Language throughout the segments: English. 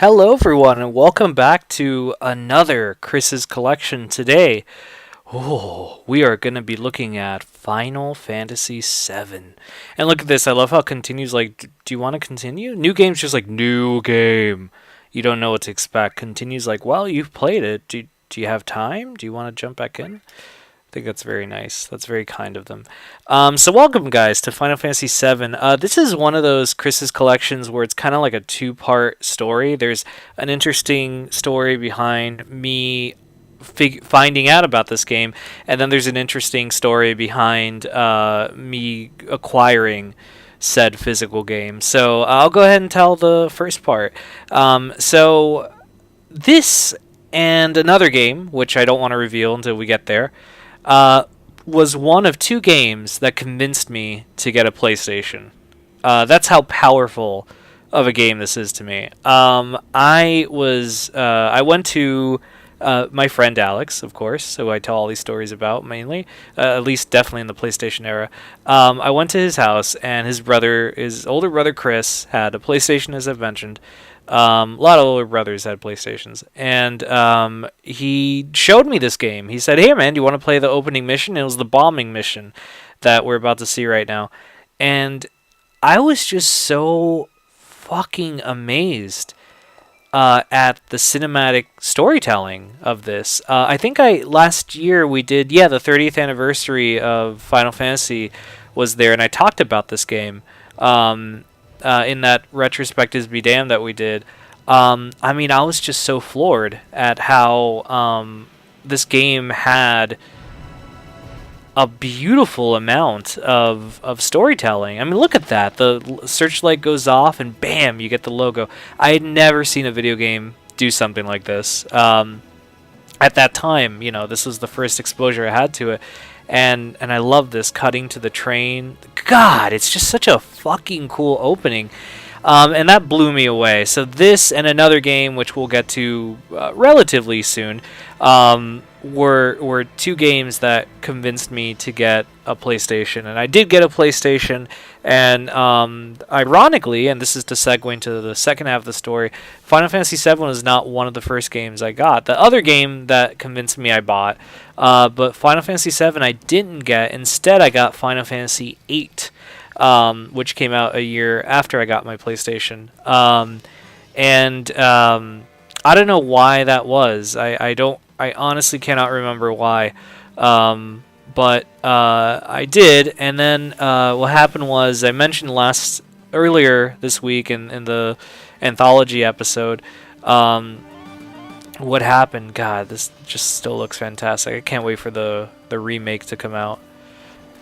Hello, everyone, and welcome back to another Chris's Collection. Today, we are going to be looking at Final Fantasy VII. And look at this. I love how it continues. Like, do you want to continue? New game's just like, new game. You don't know what to expect. Continues like, well, you've played it. Do you have time? Do you want to jump back in? I think that's very nice. That's very kind of them. So welcome, guys, to Final Fantasy VII. This is one of those Chris's collections where it's kind of like a two-part story. There's an interesting story behind me finding out about this game, and then there's an interesting story behind me acquiring said physical game. So I'll go ahead and tell the first part. So this and another game, which I don't want to reveal until we get there, was one of two games that convinced me to get a PlayStation. That's how powerful of a game this is to me. I went to my friend Alex, of course, who I tell all these stories about mainly, at least definitely in the PlayStation era. I went to his house, and his older brother Chris, had a PlayStation, as I've mentioned. A lot of older brothers had PlayStations, and he showed me this game. He said, "Hey, man, do you want to play the opening mission?" It was the bombing mission that we're about to see right now, and I was just so fucking amazed at the cinematic storytelling of this. I think last year we did, the 30th anniversary of Final Fantasy was there, and I talked about this game. In that retrospectives be damned that we did. I mean, I was just so floored at how this game had a beautiful amount of storytelling. I mean, look at that. The searchlight goes off and bam, you get the logo. I had never seen a video game do something like this. At that time, this was the first exposure I had to it. And I love this cutting to the train. God, it's just such a fucking cool opening. And that blew me away. So this and another game, which we'll get to relatively soon, were two games that convinced me to get a PlayStation. And I did get a PlayStation, and ironically, and this is to segue into the second half of the story, Final Fantasy VII was not one of the first games I got. The other game that convinced me I bought, but Final Fantasy VII I didn't get. Instead, I got Final Fantasy VIII, which came out a year after I got my PlayStation. I don't know why that was. I honestly cannot remember why. But I did, and then what happened was I mentioned earlier this week in the anthology episode. What happened? God, this just still looks fantastic. I can't wait for the remake to come out.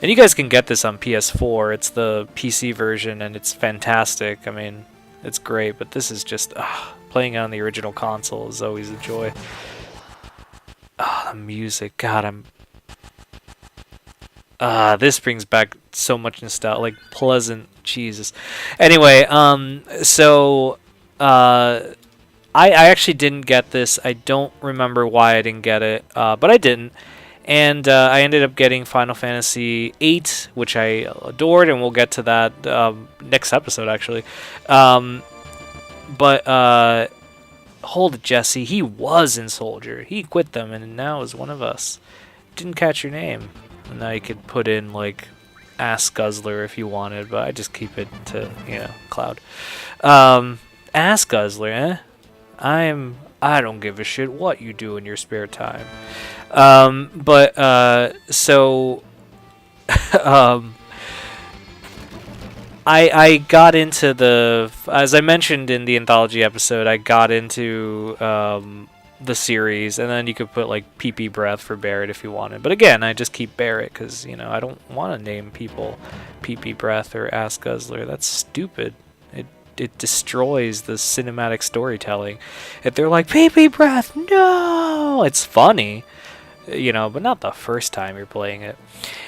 And you guys can get this on PS4. It's the PC version, and it's fantastic. I mean, it's great, but this is just playing on the original console is always a joy. The music, God, this brings back so much nostalgia, like pleasant Jesus. Anyway, so I actually didn't get this. I don't remember why I didn't get it, but I didn't. And I ended up getting Final Fantasy VIII, which I adored, and we'll get to that next episode, actually. But hold it, Jesse. He was in Soldier. He quit them, and now is one of us. Didn't catch your name. And now you could put in, like, Ass Guzzler if you wanted, but I just keep it to, Cloud. Ass Guzzler, eh? I don't give a shit what you do in your spare time. So I got into as I mentioned in the anthology episode, I got into the series, and then you could put like pee-pee breath for Barrett if you wanted. But again, I just keep Barrett because I don't want to name people pee-pee breath or ass guzzler. That's stupid. It destroys the cinematic storytelling. If they're like pee-pee breath, no, it's funny, but not the first time you're playing it.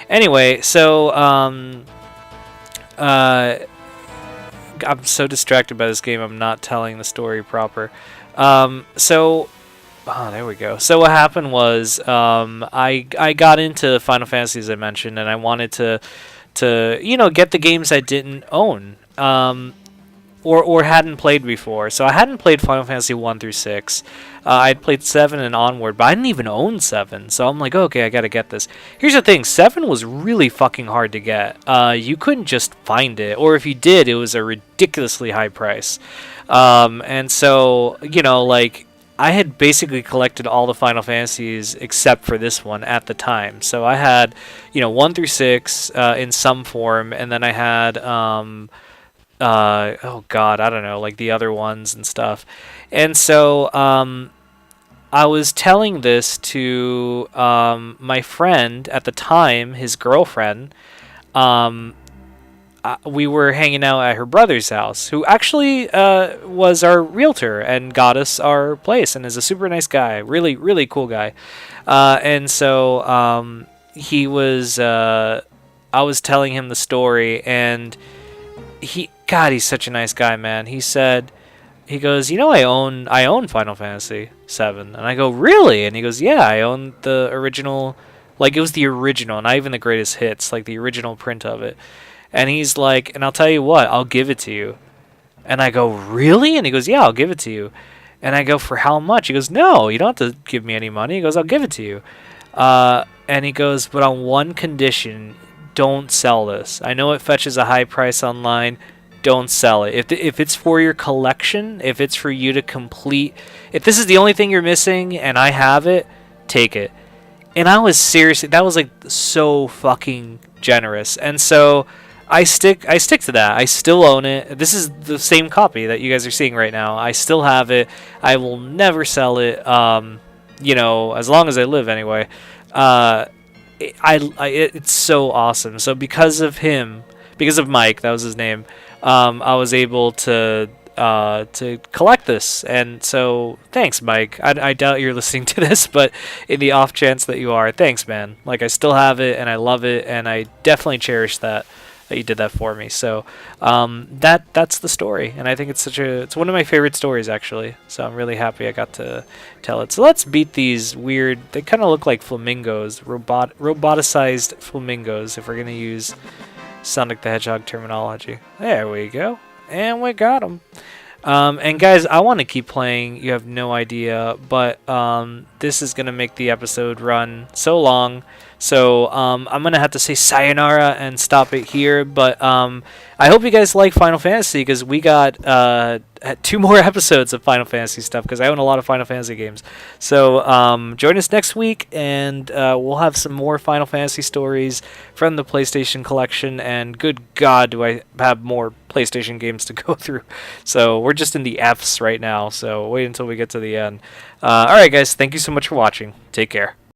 Anyway, so I'm so distracted by this game, I'm not telling the story proper. There we go. So what happened was I got into Final Fantasy, as I mentioned, and I wanted to get the games I didn't own. or hadn't played before. So I hadn't played Final Fantasy 1 through 6. I'd played 7 and onward, but I didn't even own 7. So I'm like, okay, I gotta get this. Here's the thing, 7 was really fucking hard to get. You couldn't just find it, or if you did, it was a ridiculously high price. And so, like, I had basically collected all the Final Fantasies except for this one at the time. So I had, 1 through 6 in some form, and then I had, oh god, I don't know, like the other ones and stuff. And so I was telling this to my friend at the time, his girlfriend. We were hanging out at her brother's house, who actually was our realtor and got us our place, and is a super nice guy, really, really cool guy. And so he was, I was telling him the story, and he's such a nice guy, man. He goes, I own Final Fantasy 7, and I go, really? And he goes, yeah, I own the original, like it was the original, not even the greatest hits, like the original print of it. And he's like, and I'll tell you what, I'll give it to you. And I go, really? And he goes, yeah, I'll give it to you. And I go, for how much? He goes, no, you don't have to give me any money. He goes, I'll give it to you. And he goes, but on one condition, don't sell this. I know it fetches a high price online. Don't sell it. If it's for your collection, if it's for you to complete, if this is the only thing you're missing and I have it, take it. And I was seriously, that was like so fucking generous. And so I stick to that. I still own it. This is the same copy that you guys are seeing right now. I still have it. I will never sell it. As long as I live anyway. It's so awesome. So because of him, because of Mike, that was his name, I was able to collect this. And so thanks, Mike. I doubt you're listening to this, but in the off chance that you are, thanks, man. Like, I still have it and I love it, and I definitely cherish that you did that for me. So that's the story, and I think it's one of my favorite stories, actually. So I'm really happy I got to tell it. So let's beat these weird, they kind of look like flamingos, roboticized flamingos, if we're gonna use Sonic the Hedgehog terminology. There we go, and we got them. And guys, I want to keep playing, you have no idea, but this is gonna make the episode run so long. So I'm going to have to say sayonara and stop it here. But I hope you guys like Final Fantasy, because we got 2 more episodes of Final Fantasy stuff, because I own a lot of Final Fantasy games. So join us next week, and we'll have some more Final Fantasy stories from the PlayStation collection. And good God, do I have more PlayStation games to go through. So we're just in the Fs right now. So wait until we get to the end. All right, guys. Thank you so much for watching. Take care.